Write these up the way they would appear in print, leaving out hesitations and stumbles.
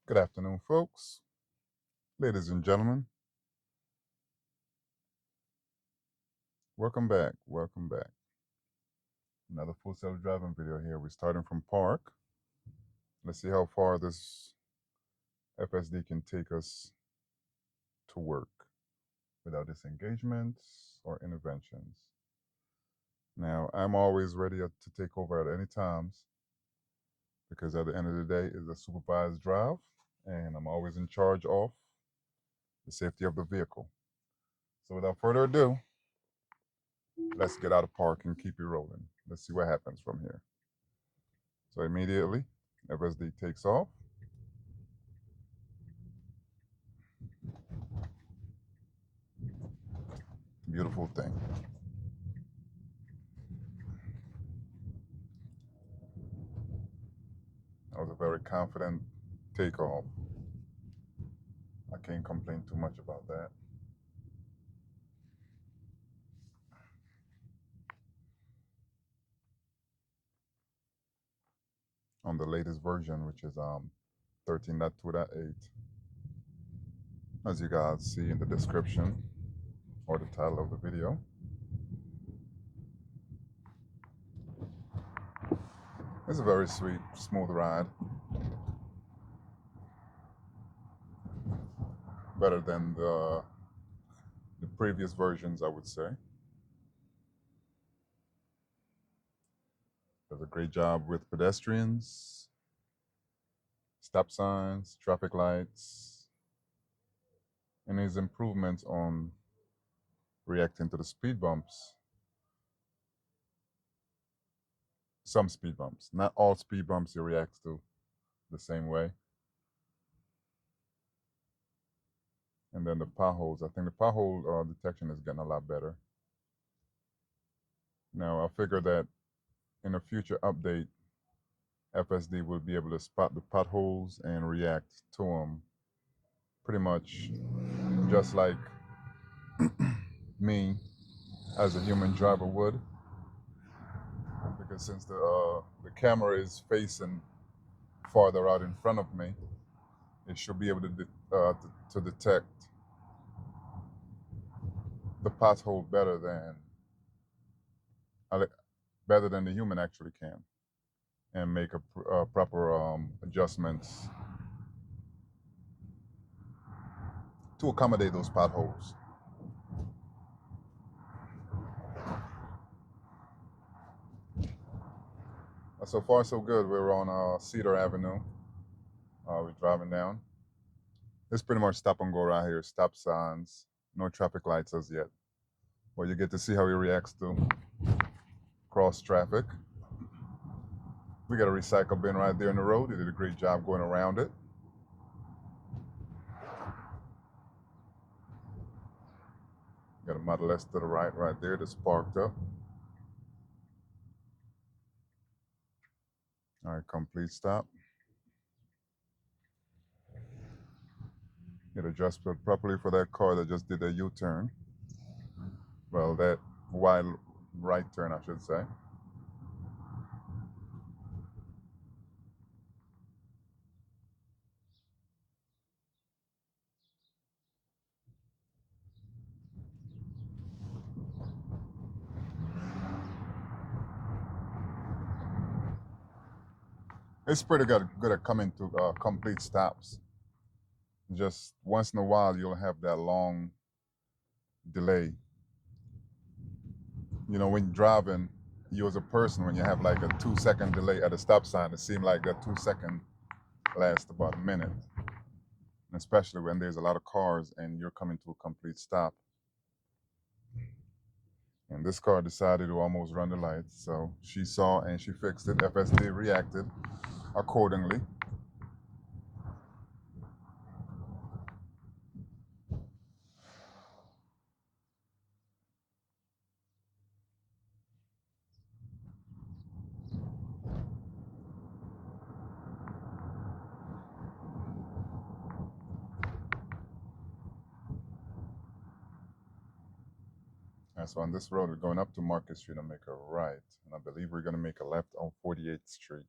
Good afternoon, folks, ladies and gentlemen. Welcome back. Welcome back. Another full self-driving video here. We're starting from park. Let's see how far this FSD can take us to work without disengagements or interventions. Now, I'm always ready to take over at any times because at the end of the day, it's a supervised drive and I'm always in charge of the safety of the vehicle. So without further ado, let's get out of park and keep it rolling. Let's see what happens from here. So immediately, FSD takes off. Beautiful thing. That was a very confident takeoff. I can't complain too much about that. On the latest version, which is 13.2.8, as you guys see in the description or the title of the video. It's a very sweet, smooth ride. Better than the previous versions, I would say. Does a great job with pedestrians, stop signs, traffic lights, and his improvements on reacting to the speed bumps. Some speed bumps, not all speed bumps he reacts to the same way. And then the potholes, I think the pothole detection is getting a lot better. Now, I figure that in a future update, FSD will be able to spot the potholes and react to them pretty much just like me as a human driver would. Because since the camera is facing farther out in front of me, it should be able to detect the pothole better than the human actually can, and make a proper adjustments to accommodate those potholes. So far, so good. We're on Cedar Avenue. We're driving down. It's pretty much stop and go right here. Stop signs, no traffic lights as yet. Well, you get to see how he reacts to cross traffic. We got a recycle bin right there in the road. He did a great job going around it. Got a Model S to the right there that's parked up. All right, complete stop. It adjusted properly for that car that just did a U-turn. Well, that wide right turn, I should say. It's pretty good at coming to complete stops. Just once in a while, you'll have that long delay. You know, when you're driving, you as a person, when you have like a 2-second delay at a stop sign, it seems like that 2 second lasts about a minute. And especially when there's a lot of cars and you're coming to a complete stop. And this car decided to almost run the lights, so she saw and she fixed it. FSD reacted accordingly. And so on this road, we're going up to Market Street and make a right. And I believe we're going to make a left on 48th Street.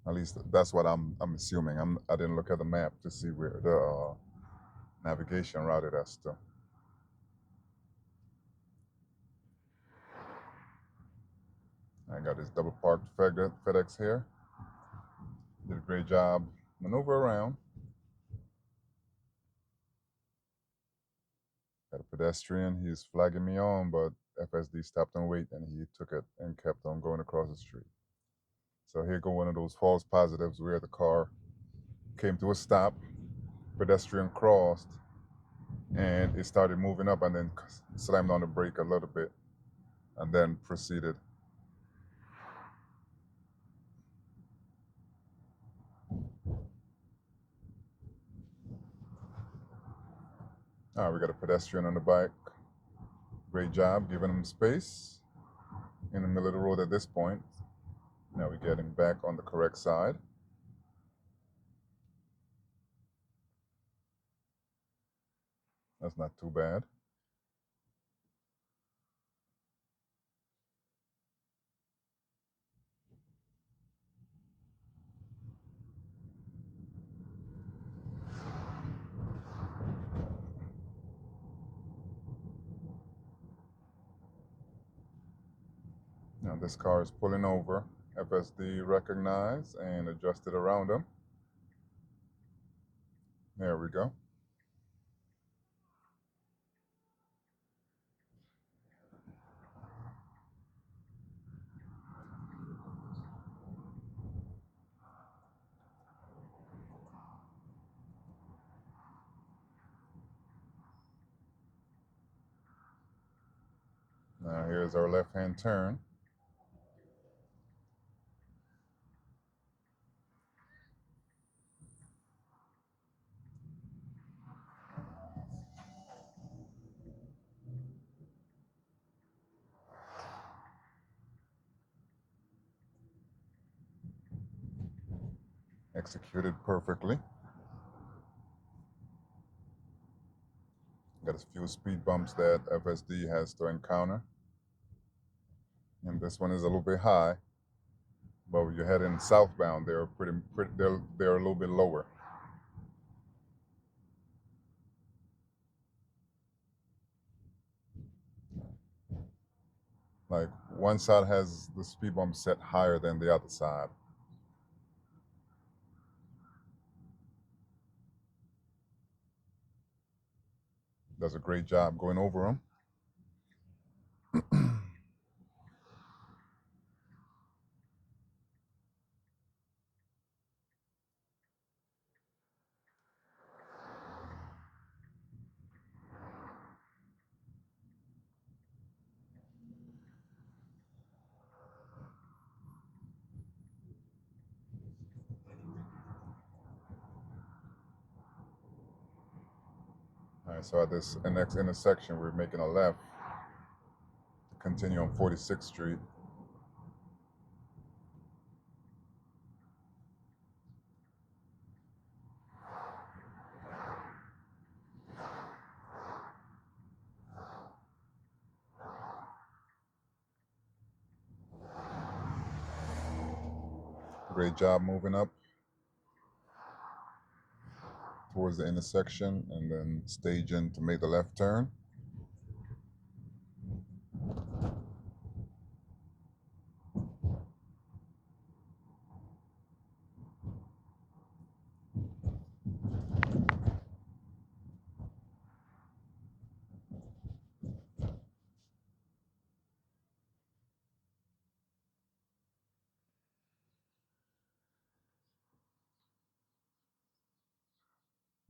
At least that's what I'm assuming. I didn't look at the map to see where the navigation routed us to. I got this double parked FedEx here. Did a great job maneuver around. Got a pedestrian. He's flagging me on, but FSD stopped and wait, and he took it and kept on going across the street. So here go one of those false positives where the car came to a stop, pedestrian crossed, and it started moving up and then slammed on the brake a little bit and then proceeded. All right, we got a pedestrian on the bike. Great job giving him space in the middle of the road at this point. Now we're getting back on the correct side. That's not too bad. Now this car is pulling over. FSD recognized and adjusted around him. There we go. Now here's our left-hand turn. Executed perfectly. Got a few speed bumps that FSD has to encounter. And this one is a little bit high, but when you're heading southbound, they're they're a little bit lower. Like one side has the speed bump set higher than the other side. Does a great job going over them. All right, so at this next intersection, we're making a left to continue on 46th Street. Great job moving up towards the intersection and then staging to make the left turn.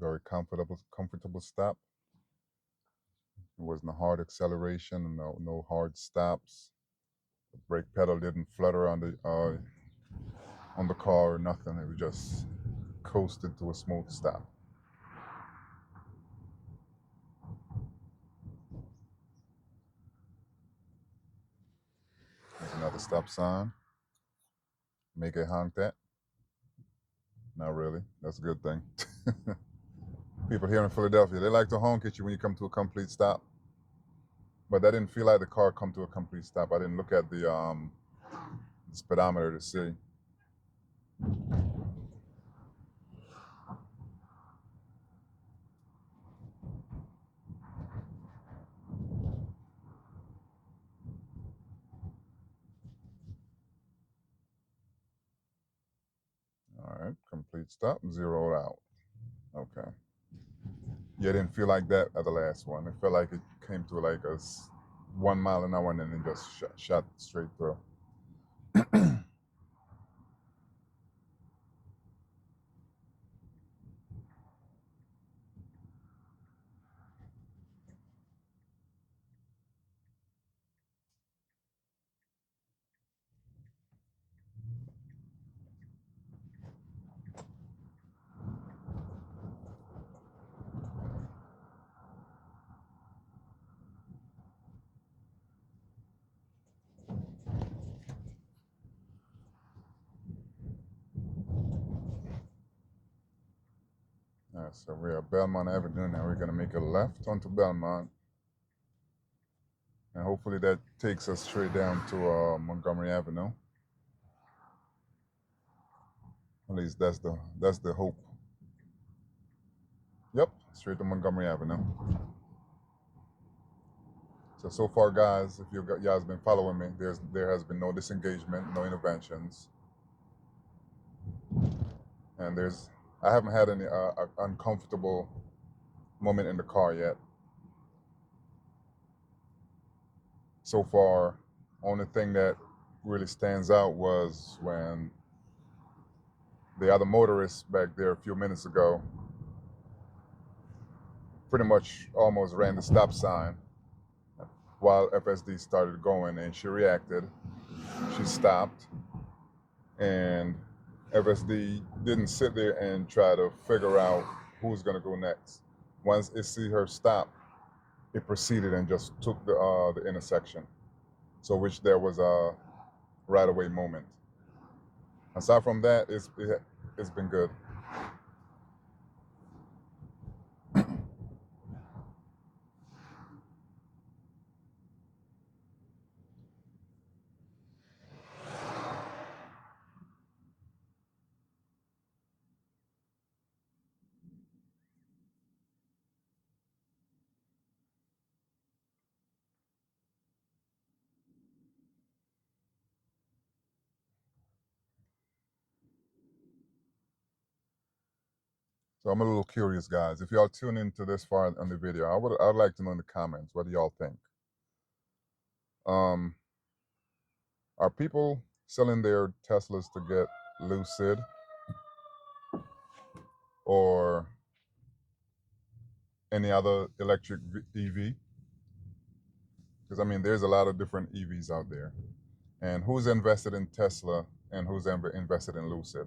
Very comfortable stop. It wasn't a hard acceleration, no hard stops. The brake pedal didn't flutter on the car or nothing. It was just coasted to a smooth stop. There's another stop sign. Make it honk that. Not really. That's a good thing. People here in Philadelphia, they like to honk at you when you come to a complete stop. But that didn't feel like the car come to a complete stop. I didn't look at the speedometer to see. All right, complete stop, zeroed out. Okay. Yeah, it didn't feel like that at the last one. It felt like it came to like 1 mile an hour and then it just shot straight through. All right, so we're at Belmont Avenue now. We're gonna make a left onto Belmont, and hopefully that takes us straight down to Montgomery Avenue. At least that's the hope. Yep, straight to Montgomery Avenue. So far, guys, if you guys been following me, there has been no disengagement, no interventions, and I haven't had any uncomfortable moment in the car yet. So far, only thing that really stands out was when the other motorist back there a few minutes ago pretty much almost ran the stop sign while FSD started going, and she reacted. She stopped, and FSD didn't sit there and try to figure out who's going to go next. Once it see her stop, it proceeded and just took the intersection. So which there was a right away moment. Aside from that, it's been good. So I'm a little curious, guys. If y'all tune into this far on the video, I'd like to know in the comments what do y'all think. Um, are people selling their Teslas to get Lucid or any other electric EV? Because I mean, there's a lot of different EVs out there, and who's invested in Tesla and who's invested in Lucid?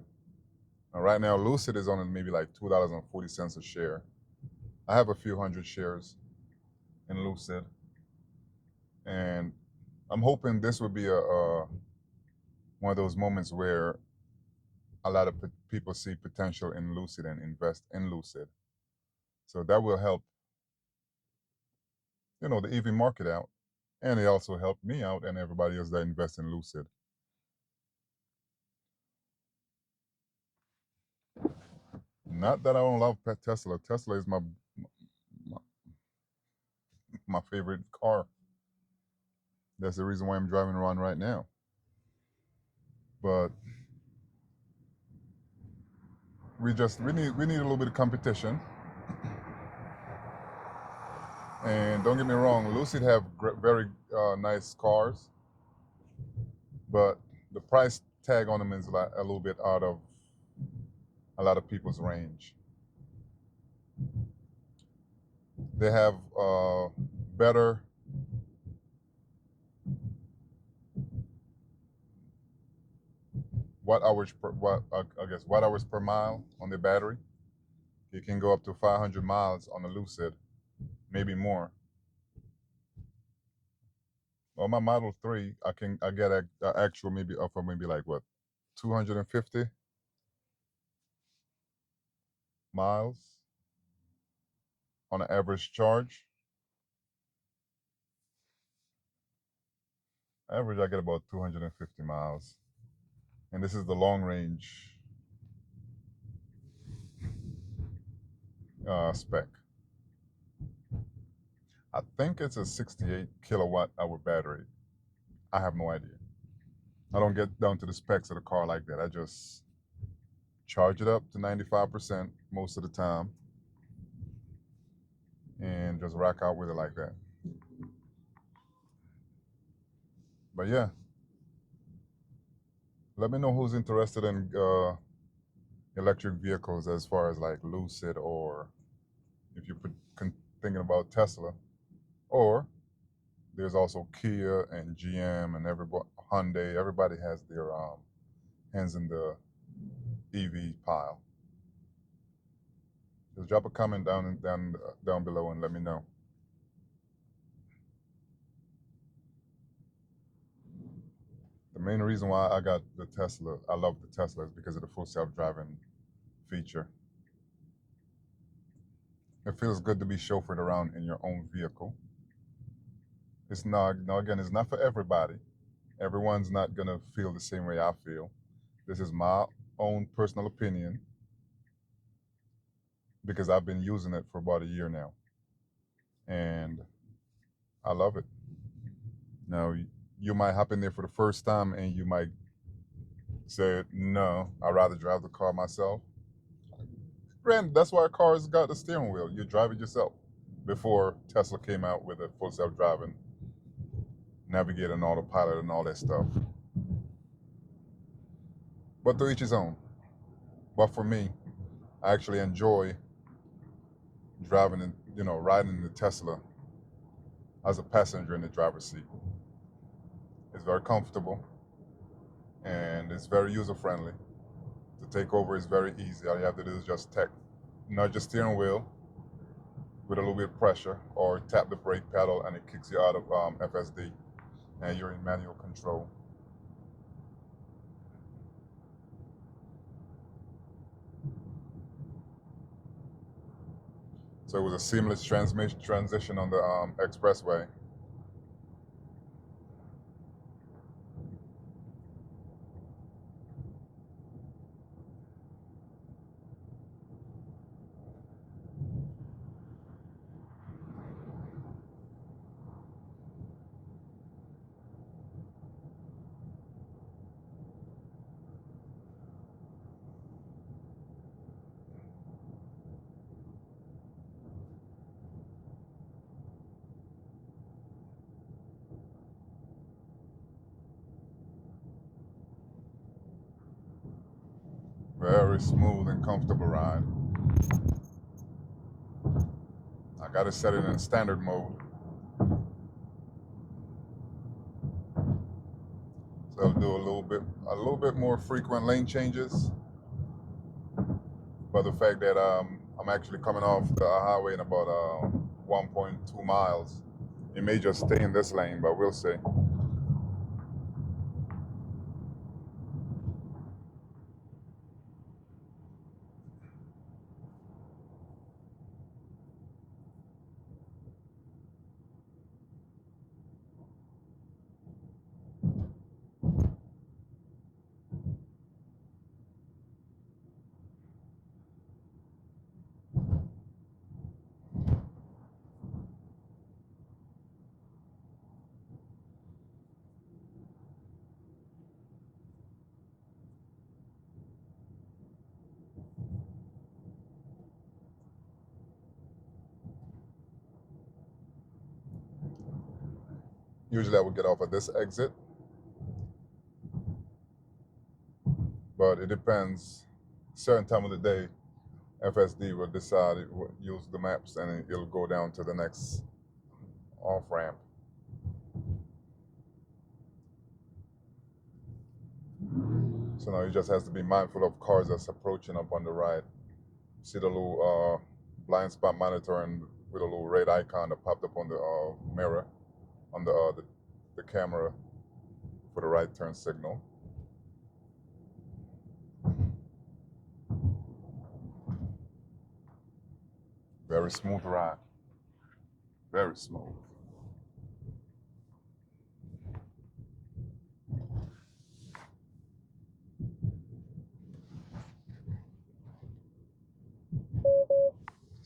Right now, Lucid is on maybe like $2.40 a share. I have a few hundred shares in Lucid, and I'm hoping this would be a one of those moments where a lot of people see potential in Lucid and invest in Lucid. So that will help, the EV market out, and it also helped me out and everybody else that invests in Lucid. Not that I don't love Tesla. Tesla is my, my favorite car. That's the reason why I'm driving around right now. But we need a little bit of competition. And don't get me wrong, Lucid have very nice cars, but the price tag on them is a little bit out of a lot of people's range. They have better watt hours per mile on the battery. You can go up to 500 miles on a Lucid, maybe more. On my Model 3, I get a actual maybe up for maybe like what 250 miles on an average charge. Average, I get about 250 miles, and this is the long range spec. I think it's a 68 kilowatt hour battery. I have no idea. I don't get down to the specs of the car like that. I just charge it up to 95% most of the time and just rock out with it like that. But yeah, let me know who's interested in electric vehicles as far as like Lucid, or if you're thinking about Tesla, or there's also Kia and GM and everybody, Hyundai. Everybody has their hands in the EV pile. Just drop a comment down below and let me know. The main reason why I got the Tesla, I love the Tesla, is because of the full self-driving feature. It feels good to be chauffeured around in your own vehicle. It's not, no, again, it's not for everybody. Everyone's not gonna feel the same way I feel. This is my own personal opinion because I've been using it for about a year now, and I love it. Now, you might hop in there for the first time and you might say, no, I'd rather drive the car myself. Granted, that's why cars got the steering wheel. You drive it yourself. Before Tesla came out with a full self-driving navigator and autopilot and all that stuff. But to each his own. But for me, I actually enjoy driving and riding in the Tesla as a passenger in the driver's seat. It's very comfortable and it's very user friendly. To take over is very easy. All you have to do is just nudge the steering wheel with a little bit of pressure, or tap the brake pedal and it kicks you out of FSD, and you're in manual control. So it was a seamless transition on the expressway. Very smooth and comfortable ride. I got it set it in standard mode. So I'll do a little bit more frequent lane changes. But the fact that I'm actually coming off the highway in about 1.2 miles, it may just stay in this lane, but we'll see. Usually I would get off at this exit, but it depends. Certain time of the day, FSD will decide it will use the maps and it'll go down to the next off ramp. So now you just has to be mindful of cars that's approaching up on the right. See the little blind spot monitor and with a little red icon that popped up on the mirror on the camera for the right turn signal. Very smooth ride. Very smooth.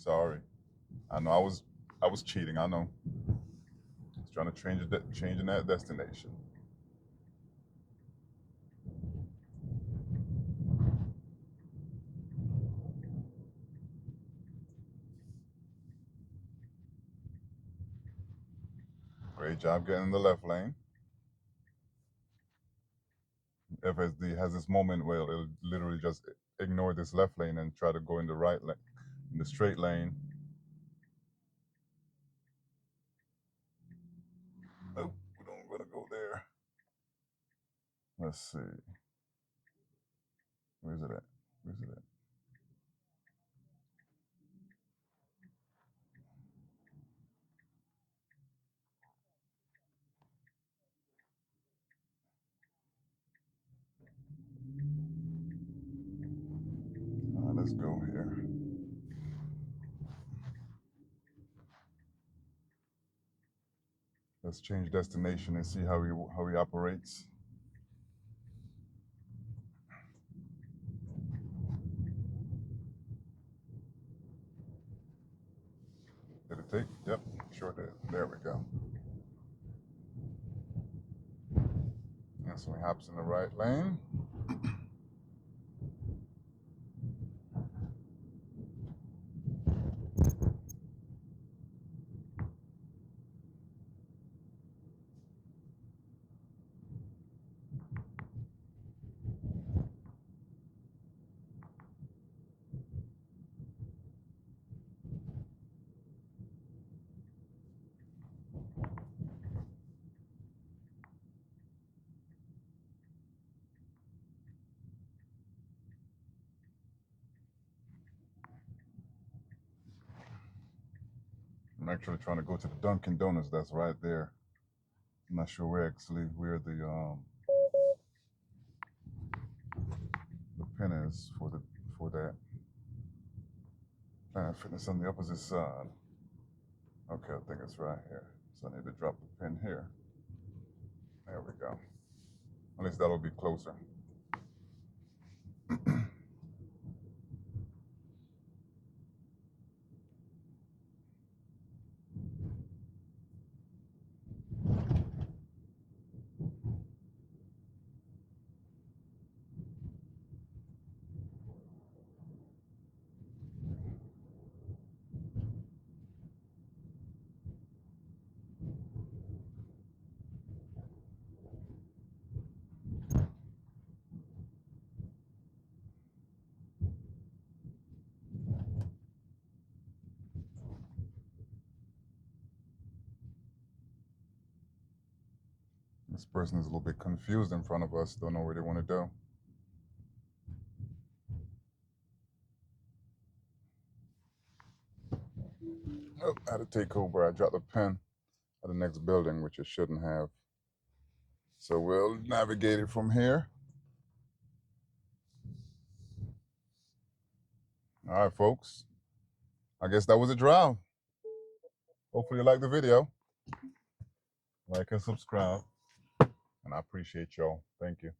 Sorry. I know I was cheating. I know. I was trying to changing that destination. Great job getting in the left lane. FSD has this moment where it'll literally just ignore this left lane and try to go in the right lane, in the straight lane. Nope, we don't want to go there. Let's see. Where's it at? Where's it at? Let's go here. Let's change destination and see how he operates. Did it take? Yep, sure did. There we go. And so he hops in the right lane. I'm actually trying to go to the Dunkin' Donuts that's right there. I'm not sure where the pin is for that. Planet Fitness on the opposite side. Okay, I think it's right here. So I need to drop the pin here. There we go. At least that'll be closer. This person is a little bit confused in front of us, don't know where they want to go. Oh, I had to take over. I dropped the pen at the next building, which I shouldn't have. So we'll navigate it from here. All right, folks. I guess that was a drive. Hopefully you liked the video. Like and subscribe. And I appreciate y'all. Thank you.